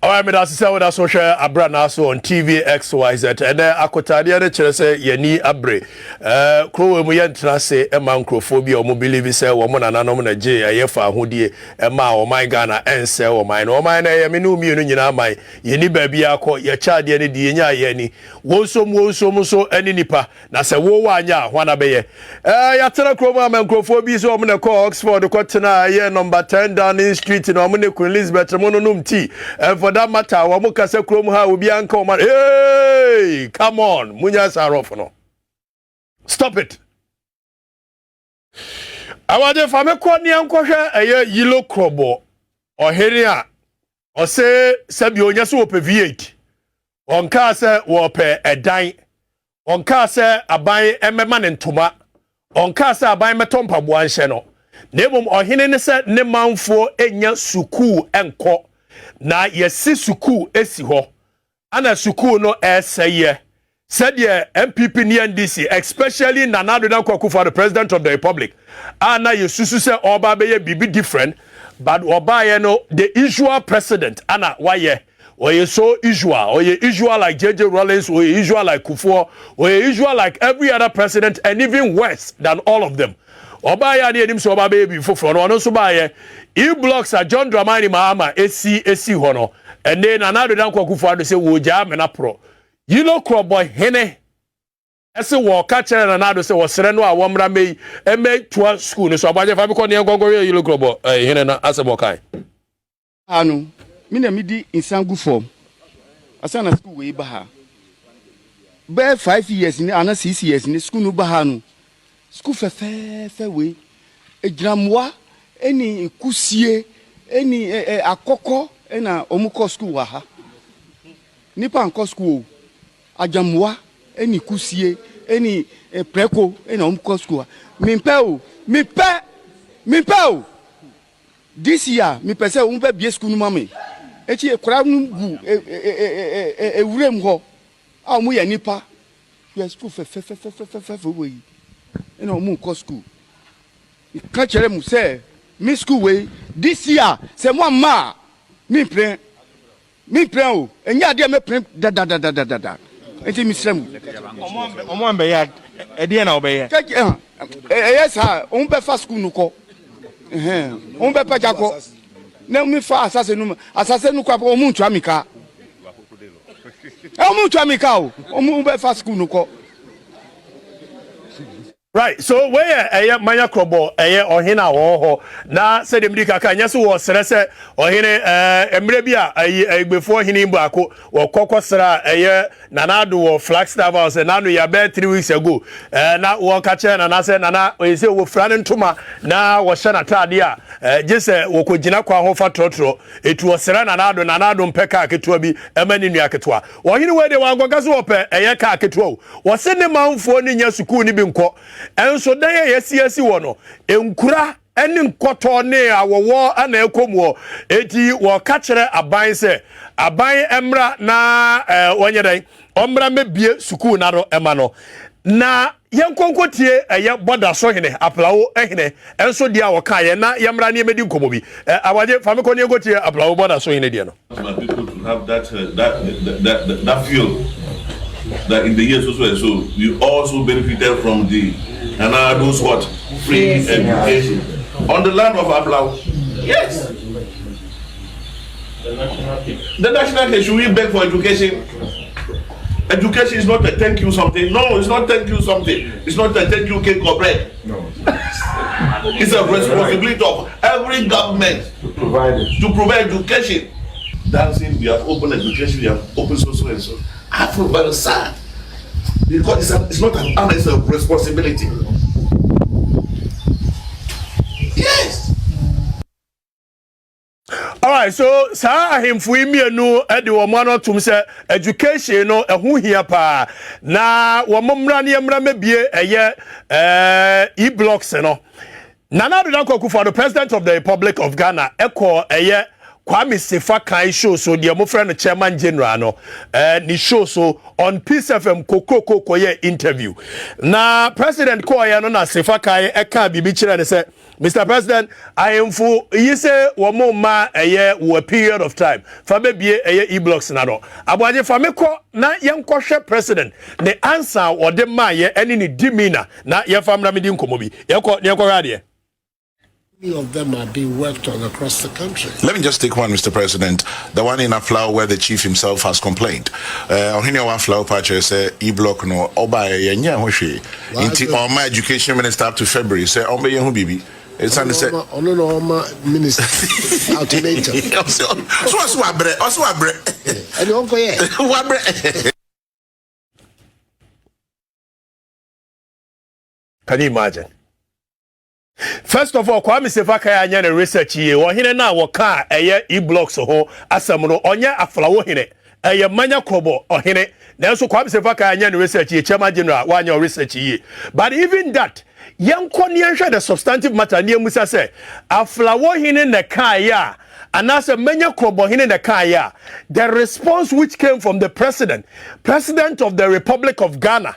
Alright, me that's say that social abra na so on TV XYZ and akotade de kire say yeni abre kro mu ye ntra say e man microphobia o mo believe say wo mo nananom na je ayefa ahodie e ma o man Ghana ense o man na ye me no mienu nyina man yeni baabi akọ ye chaade ne die nya ye ni wonsom so ani nipa na say wo wa anya hwana be ye ya tera kro mu microphobia so o mo na call Oxford ko tena ye number 10 Downing Street no mo ne Queen Elizabeth mo no num tea for that matter wa mo kase krom ha obi anka o man hey come on munya sarof no stop it awade fa me ko ni ankohwe eye yilo krobo oheri a o se sabi onya so ope V8 onka se wo pe edan onka se aban emema ne ntoma onka se aban metompa bo anhye no nebom ohene ne se ne manfo enya suku enko na yesi suku esi ho ana suku no eseye said ye MPP ni NDC especially Nanado Dankwa for the president of the republic ana yesusu se oba be ye bibi different but oba ye no the usual president ana why or you so usual or you usual like JJ Rawlings or you usual like Kufuor or you usual like every other president and even worse than all of them. Oba ya ni so oba baby foforo no no so ba ye e-blocks are John Dramani Mahama esi ho no and then another dan kwakufu ado say wo ja me na pro you know crop boy hene ese wo ka chere na ado say wo sere no a wo mra me to school no so abaje fa be ko ne gongo you know crop boy hene na asebo kai anu me na me di insangu form asa na school we ba ha be 5 years ni ana 6 years ni school no ba ha no school fe we ejramwa eni kusie eni akoko ena omuko school wa ha nipa anko school ajamwa eni kusie eni preko ena omuko school mimpe o this year mi pese o mpe bie school no mame echi ekura nu gu ewurem ho a omu ya nipa yes school fe we ena omuko school ka chere mu say mi school way this year say mo ma mi plan o enya de me plan da enti mi srem omo mbe ya e de na obe ye yes ha on be fa school no ko on be pa jako na mi fa asase no kwa o mu ntua mika o mu be fa school no ko. Right, so where manya krobo ohina wo ho na se dem di kaka nya so wo sere se ohine emre bia egbefo ohine mbu ako wo kokosra nanado wo Flagstaff House na no ya be 3 weeks ago na wo ka che na se nana oyese wo frane ntoma na wo hye na tade a jese wo kogina kwa ho fa trotro etu wo sere nanado mpeka aketua bi emani nua aketua ohine we de wa goga so wo pe ka aketua wo se ne manfo ni nya suku ni bi nko enso dan yesi wo no enkura eni nkoto ne awowo ana ekomuo eti wo ka kire aban se aban emra na wonye dan omra mebie suku na ro ema no na yenkonkotie boda so hene aplawo hene enso dia wo ka ye na yemra ne medi nkomo bi awaje fa me ko ne yenkotie aplawo boda so hene dia no people to have that feel that in the years also and so you also benefited from the those what free education on the land of Ablau. Yes. The national case, should we beg for education? Education is not a thank you something. No, it's not thank you something. It's not a thank you cake or bread. No. It's a responsibility of every government to provide education. Dancing, we have open education, we have open social and so. I feel very sad because it's not an honor, it's a responsibility. Yes. All right, so sa ahemfu imienu edi wo mano tum se education no ehu hia pa na wo mmra ne mmra mebie e-blocks no Nanado Dankwa for the president of the Republic of Ghana eko Kwame Sefa kai show so the mo friend chairman general no ni show so on Peace FM kokoko ye interview na president ko ya no na Sefa kai eka bibi kire ne se Mr. President, I am for you say one more ma a year or a period of time. Fabe be a e-blocks na do. Abwaje fameko na yankoshe president. The answer or the ma ye any ni demeanor na ye famra mi di nkomobi. Yeko radie. Many of them are being worked on across the country. Let me just take one, Mr. President. The one in Aflao where the chief himself has complained. Ohine one flower patch say e-block no oba yenya hoshi. Inti my education minister up to February say ombe yehu bibi. It's on the set. Ono minister ultimatum. So abre. And you uncle yeah. Wabre. Can you imagine? First of all, Kwame Sefaka anya na research ye. Ohine na woka eye e-blocks ho asam no onya aflawo hine. Eye manya krobo ohine. Na so Kwame Sefaka anya na research ye chairman general wanya research ye. But even that, yanko ni anhwe the substantive matter ni emusa say aflawo hine na ka ya anase manya krobo hine na ka ya. The response which came from the president of the Republic of Ghana,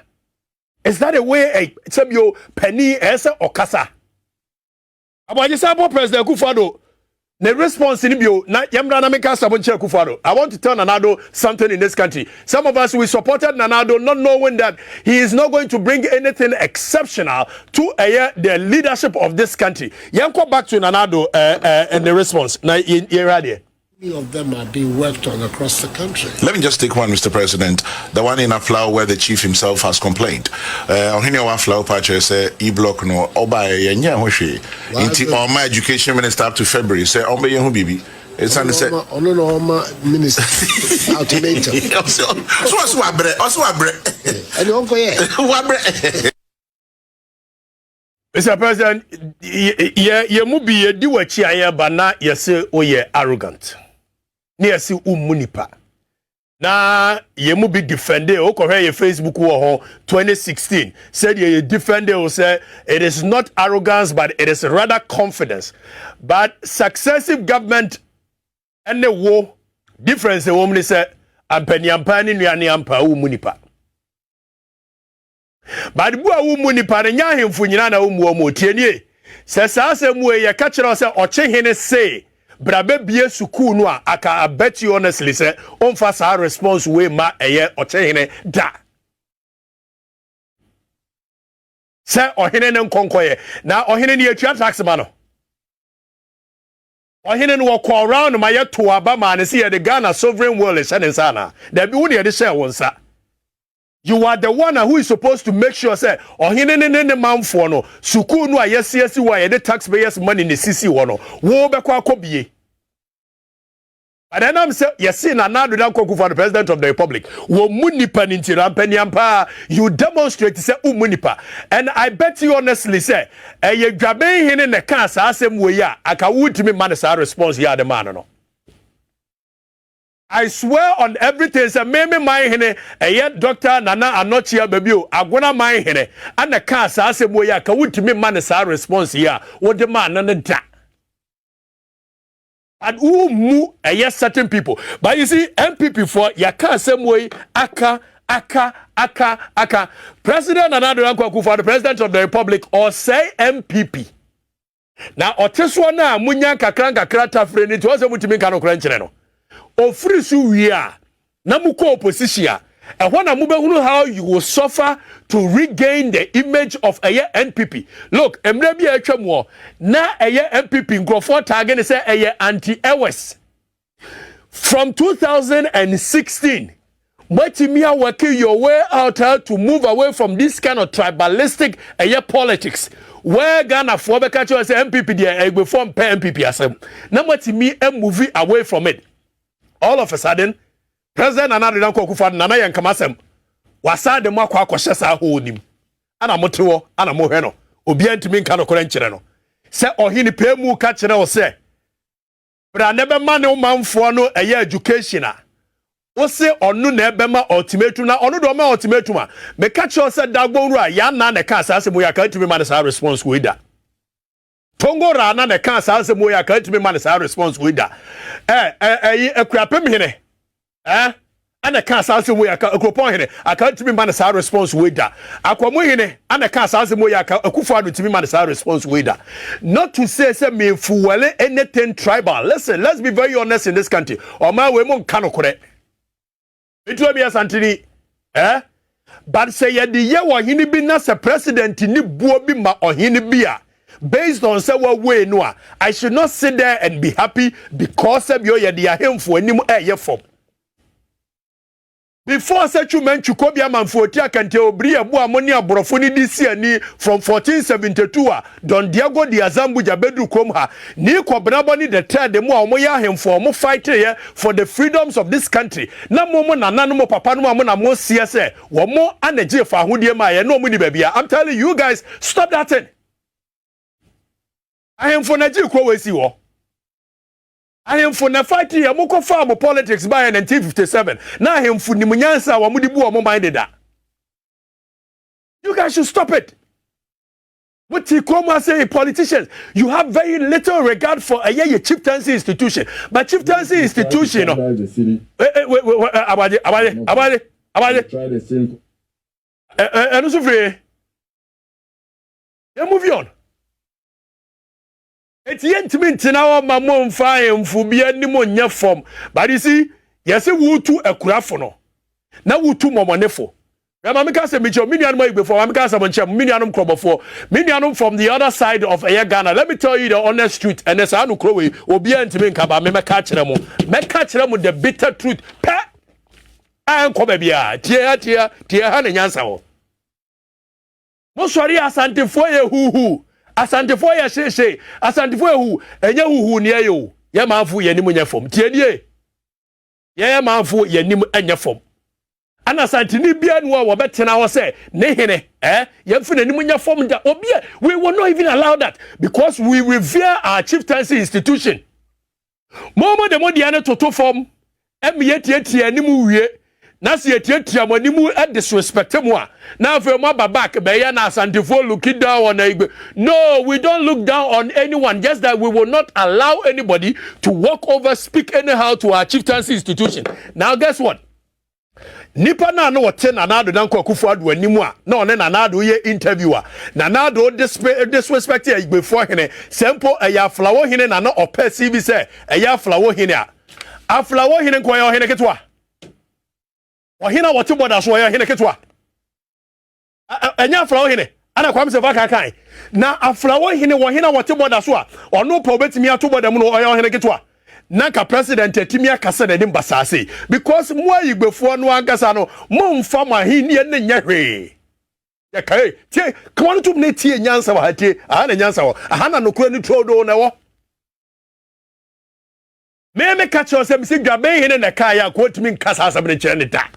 is that a way a sebio penny ese okasa? Abwaje sabo President Akufo-Addo, the response in bio na yamra na meka sabo nche Akufo-Addo. I want to tell Nana-Addo something in this country. Some of us, we supported Nana-Addo not knowing that he is not going to bring anything exceptional to the leadership of this country. Yanko back to Nana-Addo and the response. Na irade. Many of them are being worked on across the country. Let me just take one, Mr. President. The one in Aflao where the chief himself has complained. Ohine one flower patch say e-block no oba yenya hoshi. Inti my education minister up to February say ombe yehu bibi. It's on the set. Ono minister ultimatum. So abre. And you uncle yeah. Wabre. Mr. President, ye mubi ye di wachi aye bana yese oye arrogant. Ni yesi umunipa. Na ye mubi defende o kohwe ye Facebook wo ho 2016 said ye defende o say it is not arrogance but it is rather confidence. But successive government and the war difference the woman say ampani ampani nuane ampa umunipa. But bu a umunipa ne nya hemfo nyina na umu omo tienie se sa asemu ye ka kire o se ochehene say brabe bie suku no a aka abet you honestly say onfa sa response we ma eye ochehene da se ohene ne nkonkoye na ohene ne atua tax ma no ohene no walk around ma ye to aba ma ne se ye the Ghana sovereign wealth se ne nsa na da bi wo ne de share won sa. You are the one who is supposed to make sure say ohine ne manfo no suku no ayesiesi wa ye the taxpayers money ne sisi wo no wo be kwa akobie. But then I'm say yes na Nana-Addo Dankwa-Akufo-Addo, president of the republic wo munipa nintira mpanyampa you demonstrate say munipa and I bet you honestly say ye dwaben hene ne ka sa asem we ya aka wutimi man sa response ya the man no. I swear on everything say me my hene Dr. Nana Anochia babio agona my hene and the car sa asem we ya ka wutimi man sa response ya wo the man na da. And who certain people. But you see, MPP for ya can't same way aka. President Nana-Addo Dankwa-Akufo-Addo, the president of the republic, or say MPP. Now, Oteswa na munya kakra tafre ni tuwase mutimi kano krenchene no. Ofri su wia na muko opposition. And when I move how you will suffer to regain the image of a NPP. Look, Emrebi Echemwo, na a NPP Nkrofo target say a anti-EWES. From 2016, Matimia working your way out to move away from this kind of tribalistic politics. Where Ghana for the catcher say MPP there before MPP asem. Na Matimi movie away from it. All of a sudden, President Nana-Addo Dankwa-Akufo-Addo Nana yankamasem wasa de makwa akwhye sa ho nim ana motewo ana mohwe no obi antimi nka no kora nkyere no se ohini pemu ka kire wo se bra ne be ma ne manfo no education a wo se onu na ebe ma ultimatum na onu do ma ultimatum a me ka kire se dagbonru a ya na ne ka asase mo ya ka timi ma ne sa response we da Tongo rana ne ka asase mo ya ka timi ma ne sa response we da ekuapem hene ana ka asase mo yaka akropon hene aka timi man sa response we da akwamu hene ana ka asase mo yaka Akufo-Addo timi man sa response we da. Not to say me fuwele anything tribal. Listen, let's be very honest in this country. O ma we mo nka no kore etu obi asantini but say ye de ye wo hene bi na se president ni buo bi ma ohene bi a based on say what way no a I should not sit there and be happy because of your ye de ahemfo anim ye fom. Before such you men chukobia manfoti akante obri abu amoni aborofo ni disi ani from 1472 Don Diego de Azambu jabedu krom ha ni kwabnabo ni the third mo a omo ya hemfo mo fight here for the freedoms of this country na mo nananu mo papa no mo na mo sie se wo mo anaje fa ahodie ma ye no mo ni babia. I'm telling you guys, stop that thing. Ahemfo na ji kro wesi wo. Ahemfo na fight here mo ko farm politics by 1957 na ahemfo ni munyansa wa mo di bu o mo mind da. You guys should stop it. What you come and say, politicians, you have very little regard for a chieftaincy institution. But chieftaincy institution, move on. It's yet to mean now, my mom fire for be any more form. But you see, yes, we to a crafono. Now we to more monefo. Ramamika say me minianum before Ramamika say minianum crop before minianum from the other side of Ghana. Let me tell you the honest truth. And there's anu krowe obi antime nkaba me catch them the bitter truth. Pa an ko bia tie ha ne nyansa wo. Mo sori asantefo ye huhu. Asantefo ye sheshe. Asantefo ye hu enye huhu ne ye o. Ye manfo ye nim nya fom. Tie nie. Ye manfo ye nim anya fom. Ana santini bia no wo betena wo say ne hene yemfi nanim nya form da obi we will not even allow that because we revere our chieftaincy institution. Momo de modia ne toto form emietie anim wie na se etietia manimu disrespect mu a na afa mo back be ya na santifo looking down on igbe. No, we don't look down on anyone, just that we will not allow anybody to walk over, speak anyhow to our chieftaincy institution. Now guess what? Nipa na no wote Nanado dan Akufo-Addo animu a na one Nanado ye interviewer Nanado disrespect ya Igbefo hene sempo eya flawo hene na no ope CV say eya flawo hene a aflawo hene ko ya hene ketwa o hene wote boda so ya hene ketwa enya flawo hene ana kwam se vaka kan na aflawo hene wo hene wote boda so a ono pa obetimi ato boda mu no ya hene ketwa Nanka president etimi akasa na nim basase because mo ayigbefo no ankasa no mo mfa mahini ne nya hwe ya kai tie kwanu tum ne tie nyansa wa hatie aha na nyansa wo aha na nokura ni trodo na wo me catch o se mi si dwabe hene na kai ya ko timi nkasa asam ne kire ne da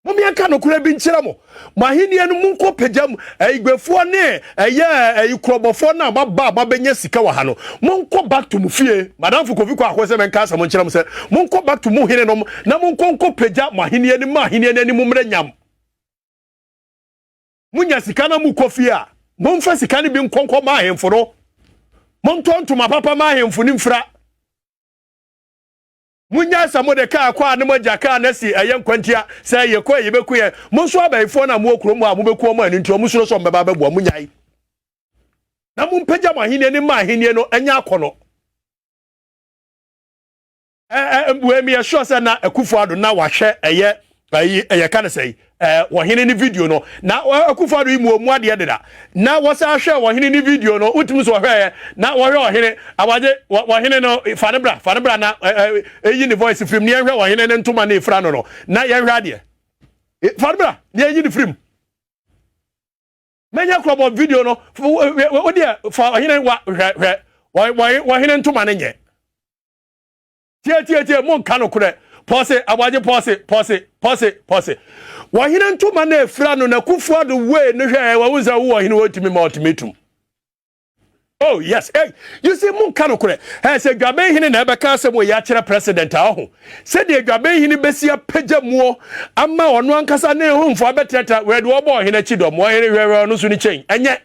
Mumi aka no kura bi nkyira mo mahini anu munko pejam igbefo ne ikrobofo na maba benya sika wa ha no munko back to mufie madam Fukofi kwa akwese men kasa mo nkyira mo se munko back to mu hene no na munko peja mahini anu mumre nyam munya sika na mu kofi a momfa sika ne bi nkonko ma ahemfo no montonto mapapa ma ahemfo ni mfra Munya samode ka kwa ne moja ka na si kwantia say ye kwa ye beku ye monso abaifo na mo okromu a mo beku mo ani nti mo suro so mbeba bebo munyai na mo mpagya mahine ne mahine no anya akono we me sure say na Akufo-Addo na wahwe eye ka na say wahine ni video no na Akufo-Addo imu ade deda na wasa hwe wahine ni video no utum so hwe na wahwe wahine abaje wahine no fanebra na eyi ni voice film ni hwe wahine ne ntoma na ifra no na ye hwe ade fanebra ni eyi ni film menya krobo video no odi fa wahine wahine ntoma na nye tie mo nka no kure pause abaje pause wahina ntuma na efra no na Akufo-Addo we no hwe wa wuza wo wahina wotimi ma ultimatum. Oh yes, hey, you see mun kano kure say dwabe hine na ebeka asem wo ya kire president aho se de dwabe hine besia pagya muo ama ono ankasa na ehumfo abetreta we de obo hine chidom wo hine hwe no so ni chen enye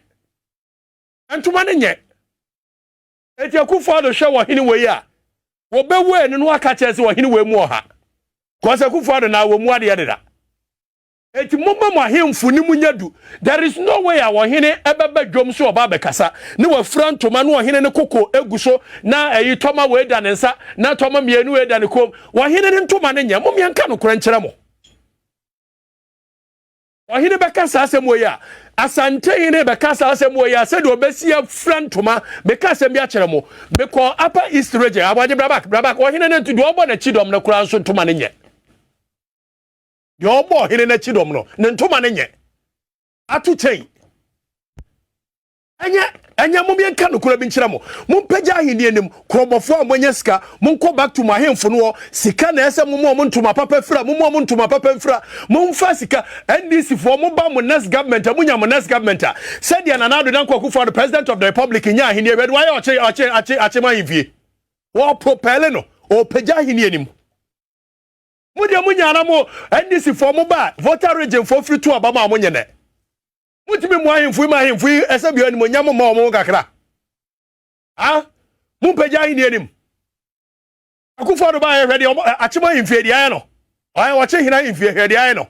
ntuma ne nye eti Akufo-Addo hwe wo hine we ya wo be we no aka chese wo hine we mu oha Cause Akufo-Addo na wo mu ade yededa. Eti momma mo ahemfo ni munyadu. There is no way our hene ebeba dwom so oba bekasa. Ne wa frantoma no hene ne koko eguso na eyi toma we da ne nsa na toma mienu we da ne kom. Wa hene ne ntoma ne nya mom yanka no kora nkyere mo. Wa hene bekasa asem we ya. Asante hene bekasa asem we ya se de obesia frantoma bekasa bi akere mo. Beko Upper East region abaje brabak wa hene ne ntu de obo na chidom ne kora nso ntoma ne nya. Your boy hine na chidom no ntoma ne nye atu chen anya mum yenka no kura bi nkyira mo mum pagya ahini anim krobofo amonye sika mum ko back to my hemfo no sika na ese mum ntoma papa fira mum ntoma papa fira mum fa sika NDC for mum ba mo next government amunya mo next government said ya nanado dan kwaku for the president of the republic nya ahini e why oche man vie wo propel no o pagya ahini anim Mudia munyana mo NDC for mo ba voter region for free to abama mo nyene. Mutimi mo ahemfu ma ahemfu esebio ni mo nyamo ma mo kakra. Ah? Mu pagya hini anim. Akufo-Addo ba ye hwede achema ahemfu edi aye no. Aye wache hina ahemfu hwede aye no.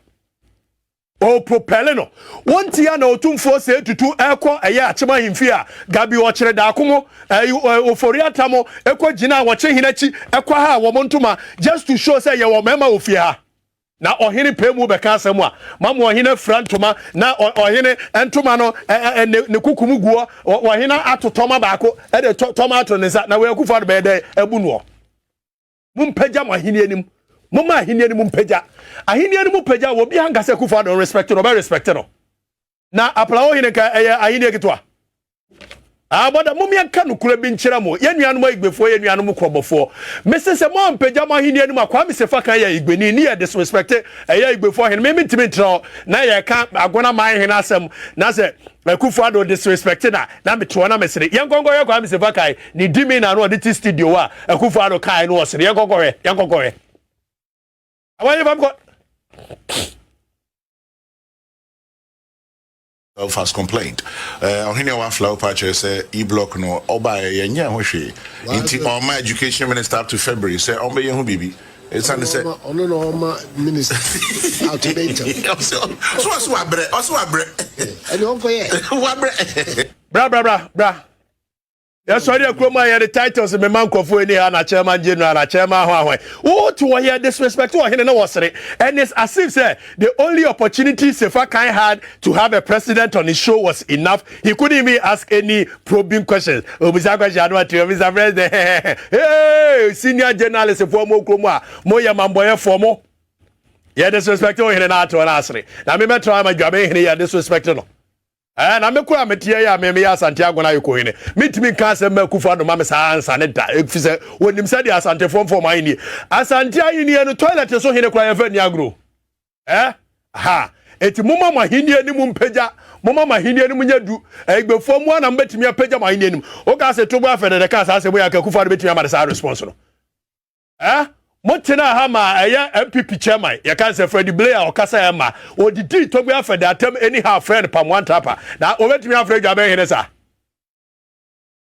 O propel no. Wonti ya na otumfo se tutu ekọ eye achema ahemfu a gabi o kire da akomo ofori atamo ekọ gina wache hina chi ekọ ha wo montuma just to show say ye wo mema ofie ha. Na ohene pemu beka asem a mama ohene frantoma na ohene entoma no ne kukumu guo ohene atotoma baako e de tomato ne sa na we Akufo-Addo be de ebu no mum pagya mo ahene anim mum ahene anim mum pagya ahene anim mum pagya wo bi hanga se Akufo-Addo respect no be respect no na apla ohene ka ahene ketwa aboda mum yanka no kura bi nkyira mo yenuanom igbefo yenuanom krobofo mese se mo ampagya mo ahene anim akwa me se fa kan ya igbeni ni ya disrespect ya igbefo ahene me ntimi ntra na ya ka agona man hene asem na se Akufo-Addo disrespect na me to na me sere yenkonko ye kwa me se fa kan ni dimi na no de studio a Akufo-Addo kai no sere yenkonko awaye bam ko has complained. Ohine wa flower patch say e-block no oba yenya ho hwe. Inti on my education minister up to February say on be hu bibi. It's and say ono no ma minister outdated. So abre. Ani onko ye. Wa bre. Bra. Yes, sorry, Kroma, the titles of the man of na chairman general, na chairman. Oh, to hear disrespect to him, and it's as if say the only opportunity Sefa Kai had to have a president on his show was enough. He couldn't even ask any probing questions. Mr. President, hey, senior journalist for more Kroma, Moya Mamboya for more. Yeah, disrespect to him, not to an answer. Now, me try my job here, disrespect no. Na me kwa metie ya me ya Santiago na yuko hine mitimi kan se me Akufo-Addo ma me sa ansa ne da efise wonim se de asante form ayi asante ayi ni no toilet so hine kwa yefa ni agro ha eti mumma ma hini ani mu mpagya mumma ma hini ani mu nyadu egbefo mu na mbetimi apagya ma hini ani o ka se tobo afede de ka sa se boya ka Akufo-Addo betimi ama de sa response no Motina hama MPP chairman ya kan se Freddy Blair okasa ya ma odidi to be afede atem anyhow friend pam one trapper na obetimi afred abe hene sa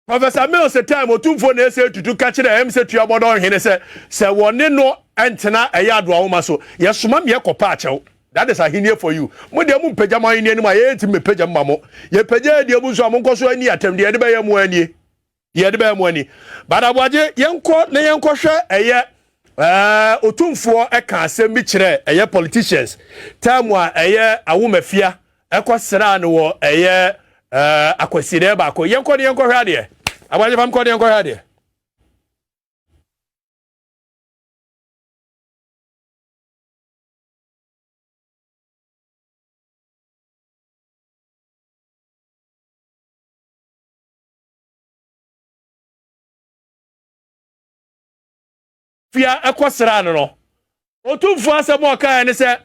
Professor Mensah se time otumfo na ese tutu ka kire em se tua bodo hene se woni no entena eya do awoma so yesoma me ekopa achew that is a henie for you mo de mu pagya man ni ma ye ntimi pagya mmamo ye pagya de bu so amonkoso ani atem de be ye mu ani badabwaje yenko na yenko hwe eye otumfo eka asem bi kire eye politicians time a eye awomafia ekosera ne wo eye akwasire ba ko yenko hwe ade abaje fam ko yenko hwe ade fia ekosera no otumfo asem oka ne se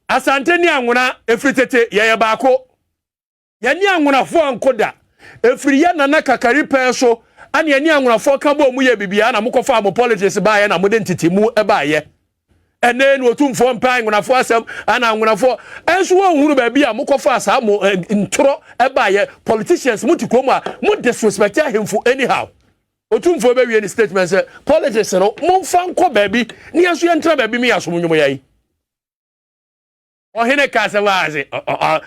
asante ni anwona efritete ye baako ye ni anwonafo ankoda efiri ye nana kakari pe so ane ye ni anwonafo ka bo mu ye bibia na mokofa am politics ba ye na mo de ntitimu e ba ye ene no otumfo mpa anwonafo asem ana anwonafo enso wo huru ba bia mokofa asa mo ntoro e ba ye politicians mutikrom a mo disrespect ahemfo anyhow otumfo be wie ni statement say politics no momfa nko baby ni aso entra baby me aso munwom yayi ohene ka se waze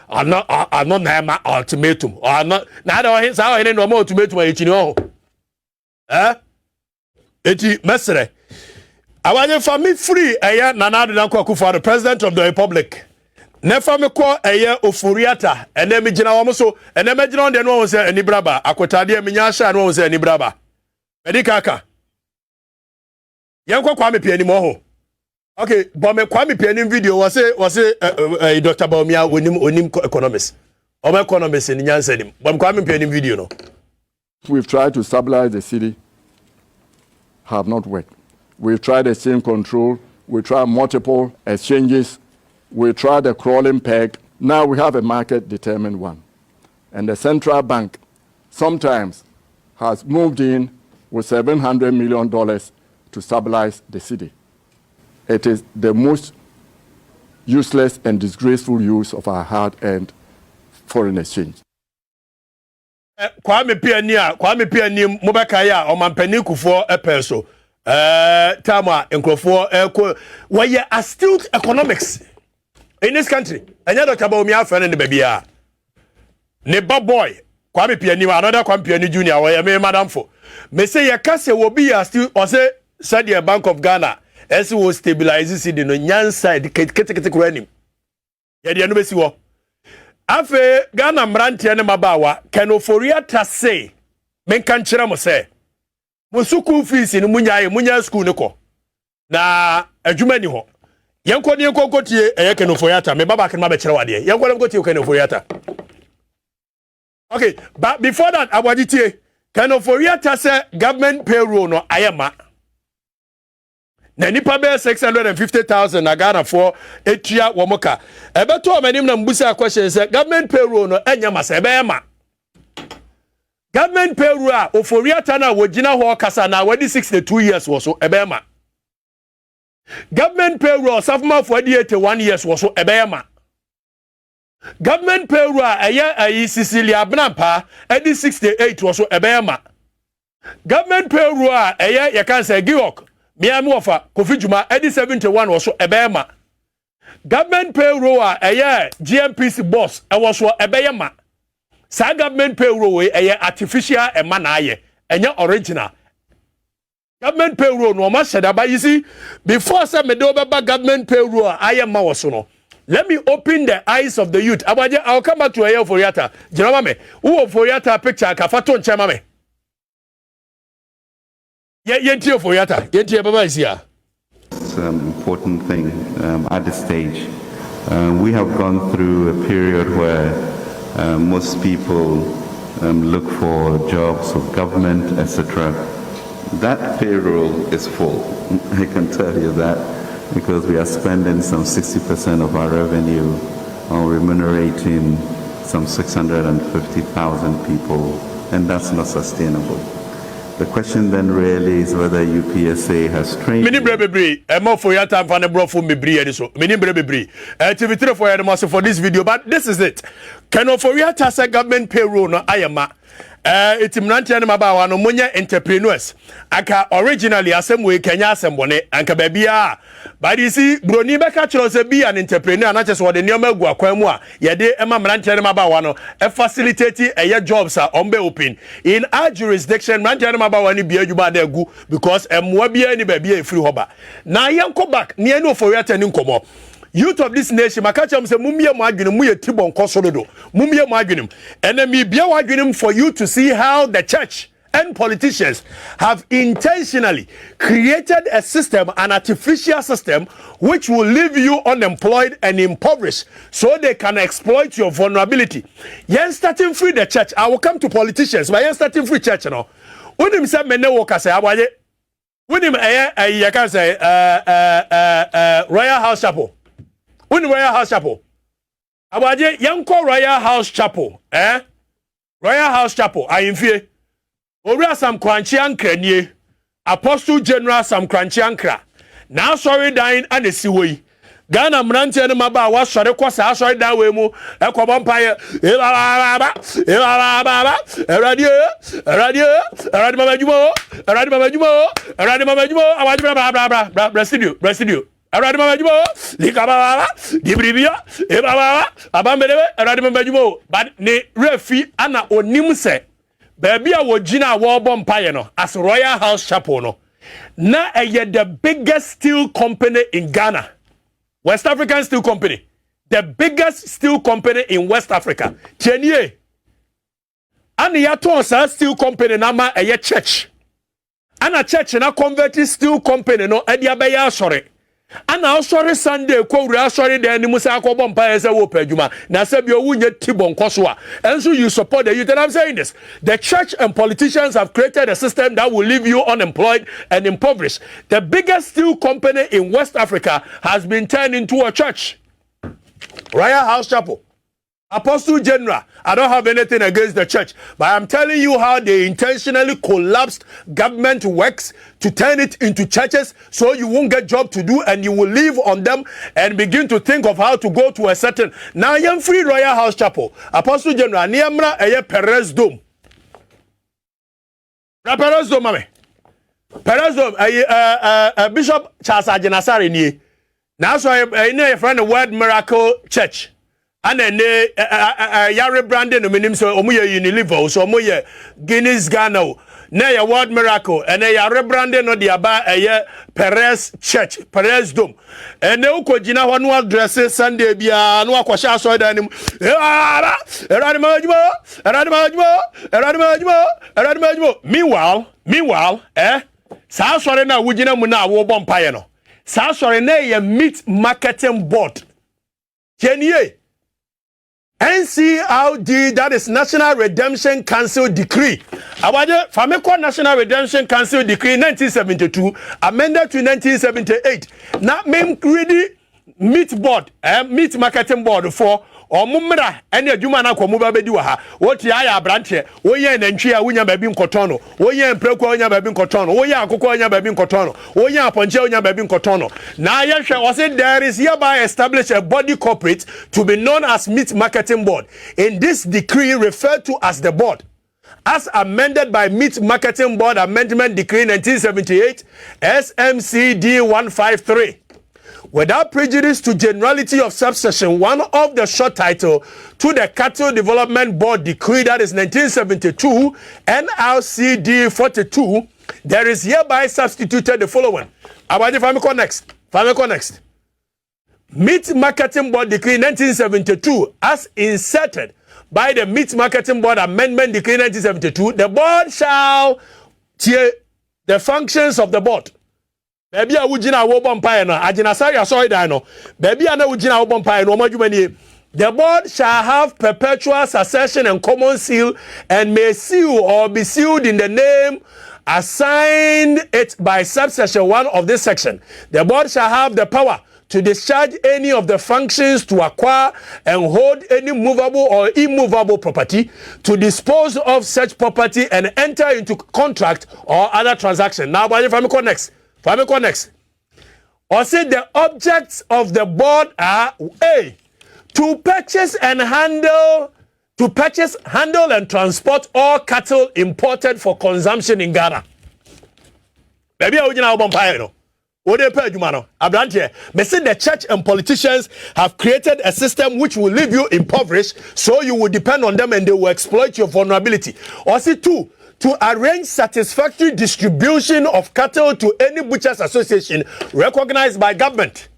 ano na ma ultimatum ano na da ohene sa ohene no ma ultimatum ayi ni ho eti mesre awaje family free eya nanado na kwaku for the president of the republic nefa me ko eye ofuriata ene me gina wo so ene me gina on de no wo se anibraba akotade me nya sha no wo se anibraba edi kaka yankwa kwa me piani mo ho okay but me kwa me piani video was say Dr. Baumia onim economist o me economist ni nyansa nim but me kwa me piani video no. We've tried to stabilize the city, have not worked. We've tried exchange control, we tried multiple exchanges, we tried a crawling peg. Now we have a market-determined one. And the central bank sometimes has moved in with $700 million to stabilize the city. It is the most useless and disgraceful use of our hard-earned foreign exchange. Kwame Piani Mobaka ya omampani kufo epeso tama enkrofo why astute economics in this country anya Dr. Baumia friend in the baby a ne boy Kwame Piani another Kwame Piani junior why me madam for me say ya kase will be still or say said the Bank of Ghana as will stabilize city no nyansa kete kuranim ya dia no besi wo afe Ghana mrantie ne mabawa kenoforia tase menkan kire mo se mo school fees ni munya school ne ko na adwuma ni ho yenko ne kokotie eye kenoforia ta me baba kan ma be kire wade yenko ne kokotie kenoforia ta okay but before that abwajitie kenoforia ta se government payroll no ayema na nipa be 650,000 na Ghana for etua womoka ebeto amanim na mbusa question say government payroll no enya masa ebema government payroll a oforiata na wogina ho kasa na wadi 62 years wo so ebema government payroll safma for 81 years wo so ebema government payroll ayi Cecilia Abnampa edi 68 wo so ebema government payroll ayi ya kan say Giok Miami ofa Kofi Juma edi 71 was so ebema government payroll GMPC boss was so ebema sa government payroll we artificial ema na aye enya original government payroll no ma sheda ba you see before say me do beba government payroll aye ma was no let me open the eyes of the youth abaje I'll come back to aye Oforiata jinama me wo Oforiata picture ka fato nchema me yentie Oforiata yentie baba is here. It's an important thing at this stage. We have gone through a period where most people look for jobs of government, etc. That payroll is full. I can tell you that because we are spending some 60% of our revenue on remunerating some 650,000 people, and that's not sustainable. The question then really is whether UPSA has trained. Many brebe emo for your time for the bro for me bri so. Many brebe TV3 for your for this video, but this is it. Can for your task government payroll no ayama. It's mnantia na mabawa no munya entrepreneurs. Aka originally asem Kenya asem bone anka babia. But you see broni beka chiro se be an entrepreneur na chese wode nioma gu akwan mu a yede ema mnantia na mabawa no facilitate jobs are ombe open in our jurisdiction. Mnantia na mabawa ni bia adwuma na gu because emwa bia ni babia e free hoba. Na yanko back ne no for your turning komo. Youth of this nation, Makacham say, Mumia Marginum, we a Tibon Kosolodo, Mumia Marginum, and me be a for you to see how the church and politicians have intentionally created a system, an artificial system, which will leave you unemployed and impoverished so they can exploit your vulnerability. Yen starting free the church. I will come to politicians, but yen starting free church, you know. When him say, Mene Woka say, Abaye, when him, you can say, Royal House Chapel. When Royal House Chapel, abaje yanko Royal House Chapel, Royal House Chapel. I infie. Ora Sam Kranchi Ankra nie. Apostle General Sam Kranchi Ankra. Now sorry dying and the siway. Ghana mrantie no maba wa sɔre kɔ saa sɔre da we mu ekɔbɔ mpaye baba eradi mamajumo awajibra studio eradi mamajumo likababa dibribia baba abambere eradi mamajumo but ne refi ana onim se baby a wogina wo bɔ mpaye no as Royal House Chapel no na the biggest steel company in Ghana. West African Steel Company, the biggest steel company in West Africa. Tienye, and yato sa steel company nama a church. And a church na converted steel company no ediabeya sorry. And now sorry Sunday kwa sorry de ni musa ko bompa ese wo paduma na se bi owunye tibon kosoa. And so you support the youth. And I'm saying this. The church and politicians have created a system that will leave you unemployed and impoverished. The biggest steel company in West Africa has been turned into a church. Royal House Chapel. Apostle General, I don't have anything against the church, but I'm telling you how they intentionally collapsed government works to turn it into churches so you won't get job to do and you will live on them and begin to think of how to go to a certain. Now I am free Royal House Chapel. Apostle General, Niamra eye Perez Dome. Perez Dome, mame. Perez Dome, Bishop Charles Ajenasari ni. Now so I friend the Word Miracle Church. And then Yare Brandon, minim so Omuya Unilever, so Omuya Guinness Ghana, Nay a Word Miracle, and a Yare Brandon or the Aba a Perez Church, Perez Dome. And no Kojina one dresses Sunday Bia, no Aquasha so denim. Meanwhile, Sa sorry na Wujina Muna Wobon Payano. Sa sorry na a meat marketing board. Kenye. NCRD, that is National Redemption Council Decree. Awaje Fameko National Redemption Council Decree 1972, amended to 1978. Now, really meat board, meat marketing board for omumra ene adwuma na kwamuba bedi wa ha woti aya branche woye nantwi a wonya babi nkotono woye mpreku wonya babi nkotono woye akoko wonya babi nkotono woye aponche wonya babi nkotono na yehwe o say there is hereby established a body corporate to be known as Meat Marketing Board, in this decree referred to as the board, as amended by Meat Marketing Board Amendment Decree 1978 SMCD 153. Without prejudice to generality of subsection 1 of the short title to the Cattle Development Board Decree, that is 1972 NRCD 42, there is hereby substituted the following. Famiko next. Meat Marketing Board Decree 1972 as inserted by the Meat Marketing Board Amendment Decree 1972, the board shall the functions of the board. Baby a wujina wo bompae no aginasari asori dan no baby a na wujina wo bompae no omadwumani the board shall have perpetual succession and common seal and may seal or be sealed in the name assigned it by subsection 1 of this section. The board shall have the power to discharge any of the functions, to acquire and hold any movable or immovable property, to dispose of such property and enter into contract or other transaction. Now, Famiko next. Or say the objects of the board are A, to purchase, handle and transport all cattle imported for consumption in Ghana. Maybe I will bumpire no. They say the church and politicians have created a system which will leave you impoverished, so you will depend on them and they will exploit your vulnerability. Or say 2, to arrange satisfactory distribution of cattle to any butchers association recognized by government.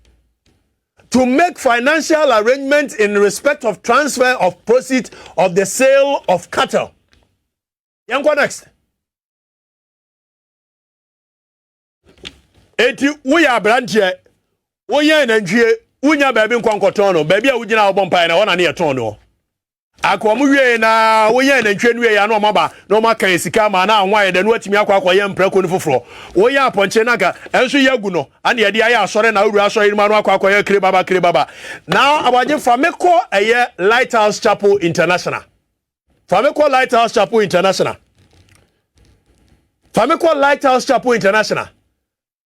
To make financial arrangements in respect of transfer of proceeds of the sale of cattle. Yanko next. Eti uya branche, uya nenjie, unya baby nkwankotono, baby a ujina obompa na wana ni etono. Akwamuwe na woye na ntwenwe ya no maba no maka esika ma na anwa de no atimi akwa ye mprako ni foforo woye aponche naga enso yagu no ane ye de aye asore na uru asore ma no akwa ye kire baba now abaje fameko eye Lighthouse Chapel International. Fameko Lighthouse Chapel International.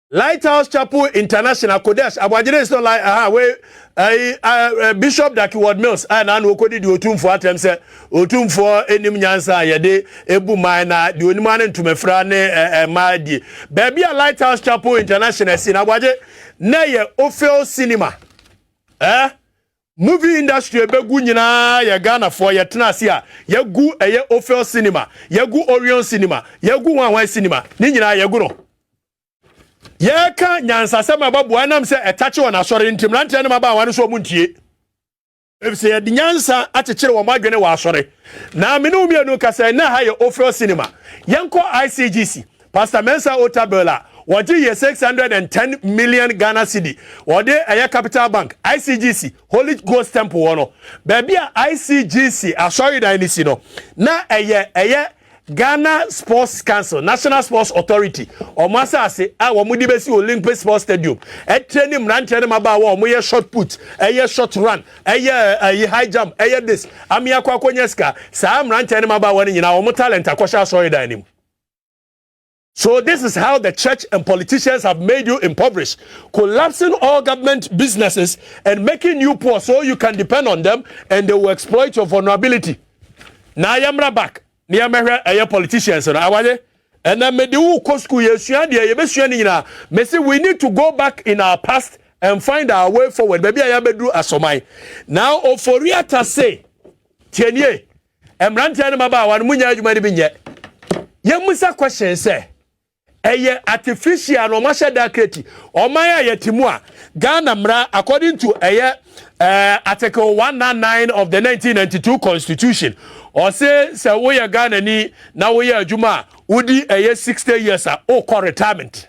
Lighthouse Chapel International Kodesh abwajire is not like Bishop Dakiward Mills and okodi di otumfo atem se otumfo enim nyansa yede ebu man na di onima ne ntumefra ne maadi baby a Lighthouse Chapel International sin abwaje na ye Ophel Cinema movie industry begu nyina ya Ghana for ye tenase a ye gu eye Ophel Cinema ye gu Orion Cinema ye gu Wanwan Cinema ni nyina ye gu no ye ka nyansa sema babu anam se etache wona asore ntim rante ne maba wan so muntie efse ye nyansa achechire wo madwene wa asore na me no mienu ka se na ha ye Ophel Cinema yenko ICGC Pastor Mensah Otabela wodi ye 610 million Ghana cedi wodi eye Capital Bank ICGC Holy Ghost Temple wono baby a ICGC asori dan ni si no na eye Ghana Sports Council, National Sports Authority, or Masase, our Mudibesi Olympic Sports Stadium, training Ranchen Mabawa, Moya shot put, a year short run, a year high jump, a year this, Amia Kwakonyeska, Sam Ranchen Mabawa in our talent, Akosha Soy Dining. So this is how the church and politicians have made you impoverished, collapsing all government businesses and making you poor so you can depend on them and they will exploit your vulnerability. Now Yamra back. Near Mary, politicians, and I and then me do school we need to go back in our past and find our way forward. Maybe I am do asomai. Now, Oforiata say, Tienye, and Rantan Maba, one munya you might be yet. Yamusa question say, Eye artificial no masha daketi, or Maya Yetimua, Ghana Mra, according to Article 199 of the 1992 Constitution. Or say we are Ghana ni na we are Juma udi 60 years call retirement.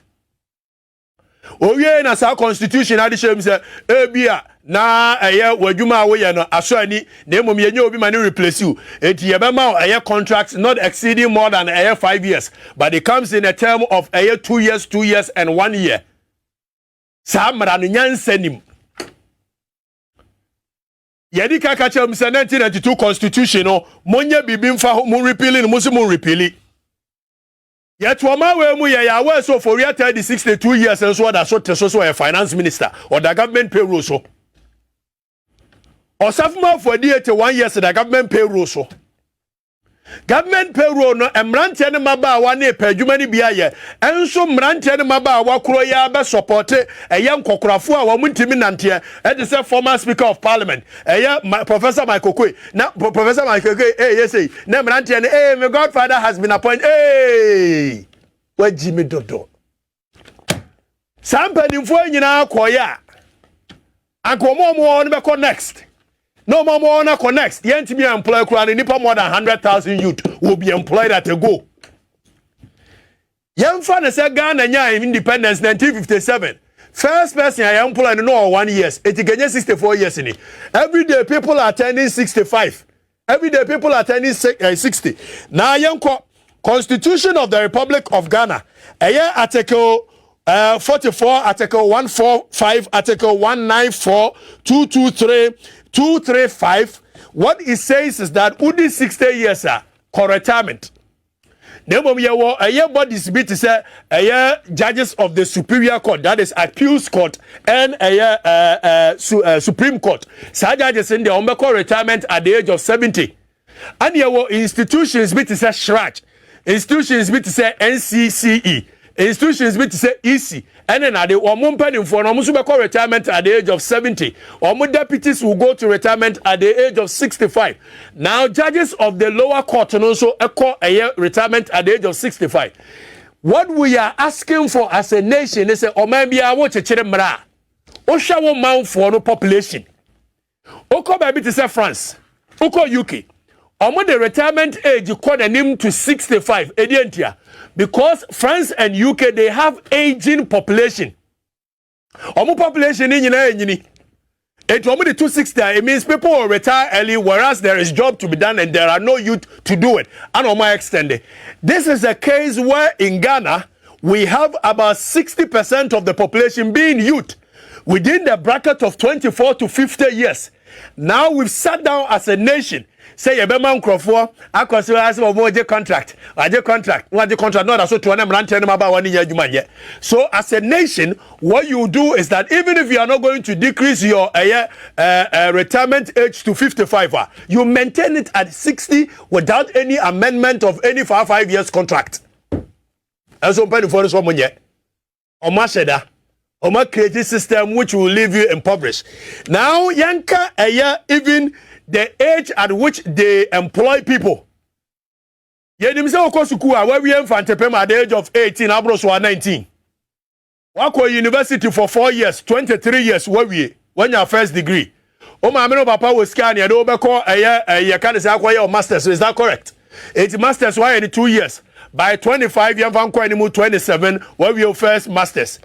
Oye na sa constitution adi shem say ebia na we Juma we no aso ani na emom ye obi mani replace you. Enti ye be ma contracts not exceeding more than 5 years, but it comes in a term of 2 years and 1 year. Sa mara no nyansanim. Yedi kaka che 1992 constitution no monye bibimfa mu repealing mu repeal. Yet wama we mu ye ya we so for 62 years and so that so a finance minister or the government payroll so. Or safuma for 81 years the government payroll so. Government payroll no emrante ne maba wa na epadwuma ne bia ye enso mrante ne maba wa kro ya be support eye nkokrafo a wa muntimi nante e say former speaker of parliament Professor Michael Kwe na Professor Michael Kwe yes say na mrante ne my godfather has been appointed wa Jimmy Dodo sampani mfo nyina akoya akomo mo no be next. No more on connects. The NTB employ nipa more than 100,000 youth will be employed at a go. Young father said Ghana independence 1957. First person I employ no 1 year. It is 64 years in it. Every day people are turning 65. Every day people are turning 60. Now young Constitution of the Republic of Ghana. Article 44, Article 145, Article 194, 223. 235, what it says is that udi 60 years for retirement. Nemom yewo aye bodies be to say judges of the Superior Court, that is Appeals Court and Supreme Court. Sa judges in the omeko retirement at the age of 70. And yewo institutions be to say SHRAC, institutions be to say NCCE, institutions be to say EC. And then the woman for no retirement at the age of 70. Or deputies will go to retirement at the age of 65. Now judges of the lower court and also a retirement at the age of 65. What we are asking for as a nation is maybe I want to chere mra. O shawo mount for no population. Oko baby to say France. Oko UK. The retirement age called him to 65. Because France and UK, they have aging population. Population in it the 260. It means people will retire early, whereas there is job to be done and there are no youth to do it. And on my extended, this is a case where in Ghana we have about 60% of the population being youth within the bracket of 24 to 50 years. Now we've sat down as a nation. Say a man crofo, I consider as a contract. What the contract? Not as to an about 1 year. So as a nation, what you do is that even if you are not going to decrease your retirement age to 55, you maintain it at 60 without any amendment of any 5 years contract. As open for this woman yet. Omasheda. Oma create a system which will leave you impoverished. Now, Yanka even the age at which they employ people. Yenimse okosukua where we infantepem at the age of 18, Abroswa 19. Wako university for 4 years, 23 years, when your first degree. Oma ameno papa was scan ya do beko can say acquire masters. Is that correct? 8 masters why in 2 years. By 25 years, 27, where we your first masters.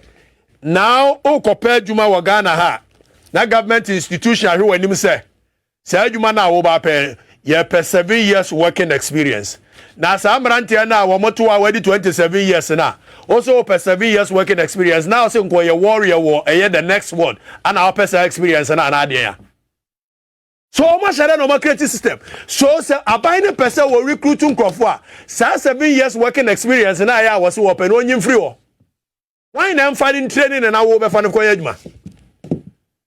Now, compare Juma Wagana ha. Na government institution who when say. Say Juma na oba pe per 7 years working experience. Now some rantia na wamotu already 27 years na. Also per 7 years working experience. Now say go your warrior war the next one and our person experience na na. So much share no creative system. So say abine person will recruit crofo. Say 7 years working experience na ya was open only free. Why now finding training and I will be fan of Koyajma?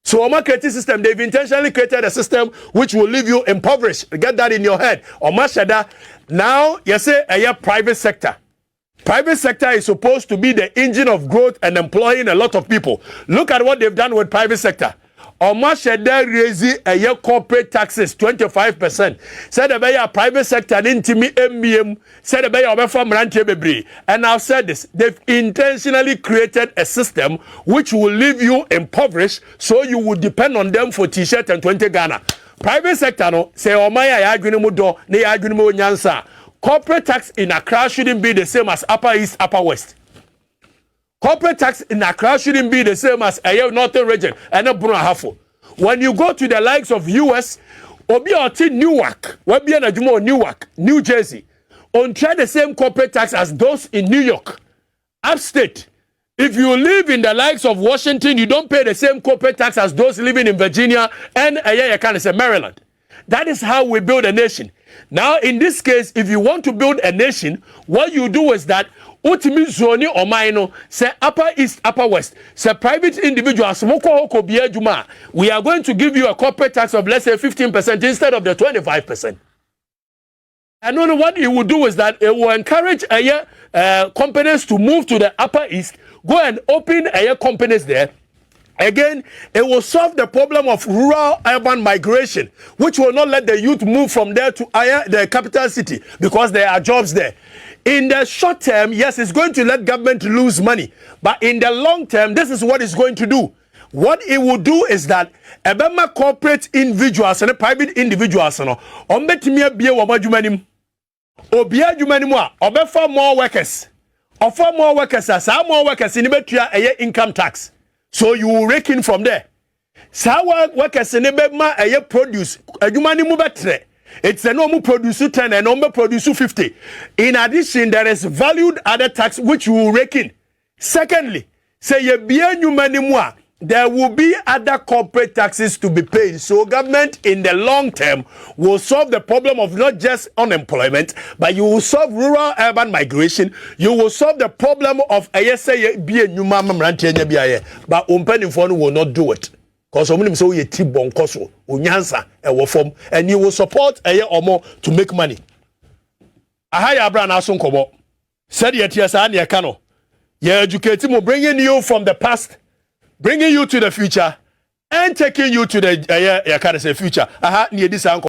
So our creative system, they've intentionally created a system which will leave you impoverished. Get that in your head. Or Mashada, now you say a private sector. Private sector is supposed to be the engine of growth and employing a lot of people. Look at what they've done with private sector. Omashada raise a year corporate taxes 25%. Said a private sector intimi MBM said a from Ranche. And I've said this, they've intentionally created a system which will leave you impoverished, so you will depend on them for t-shirt and 20 Ghana. Private sector no say Omaya Yagunimudo, ne Yagunimu Nyansa. Corporate tax in Accra shouldn't be the same as Upper East, Upper West. Corporate tax in Accra shouldn't be the same as a northern region and a Brunahafo. When you go to the likes of US, Obi Oti Newark, Newark, New Jersey, on try the same corporate tax as those in New York, upstate. If you live in the likes of Washington, you don't pay the same corporate tax as those living in Virginia and Maryland. That is how we build a nation. Now, in this case, if you want to build a nation, what you do is that Utimi zoni or minor say Upper East, Upper West. Say private individuals, we are going to give you a corporate tax of let's say 15% instead of the 25%. And then what it will do is that it will encourage companies to move to the Upper East, go and open companies there. Again, it will solve the problem of rural-urban migration, which will not let the youth move from there to the capital city because there are jobs there. In the short term, yes, it's going to let government lose money. But in the long term, this is what it's going to do. What it will do is that ebema corporate individuals and private individuals ombetimi bie wo majumanim. Obia jumanim a obefa more workers. Offer more workers as more workers in betua income tax. So you will reckon from there. Sawa workers in ebema produce ajumanimu betre. It's a normal produce 10 and number produce 50. In addition, there is valued other tax which you will reckon. Secondly, say ye bien humanimwa, there will be other corporate taxes to be paid. So government in the long term will solve the problem of not just unemployment, but you will solve rural urban migration. You will solve the problem of bien human but umpenifon will not do it. Because some so ye tibon koso unyansa form and you will support omo to make money. Ahaya Abraham Asun Kobo said ye tiasa ne kano. Ye educating mo bringing you from the past, bringing you to the future, and taking you to the future. Aha, near this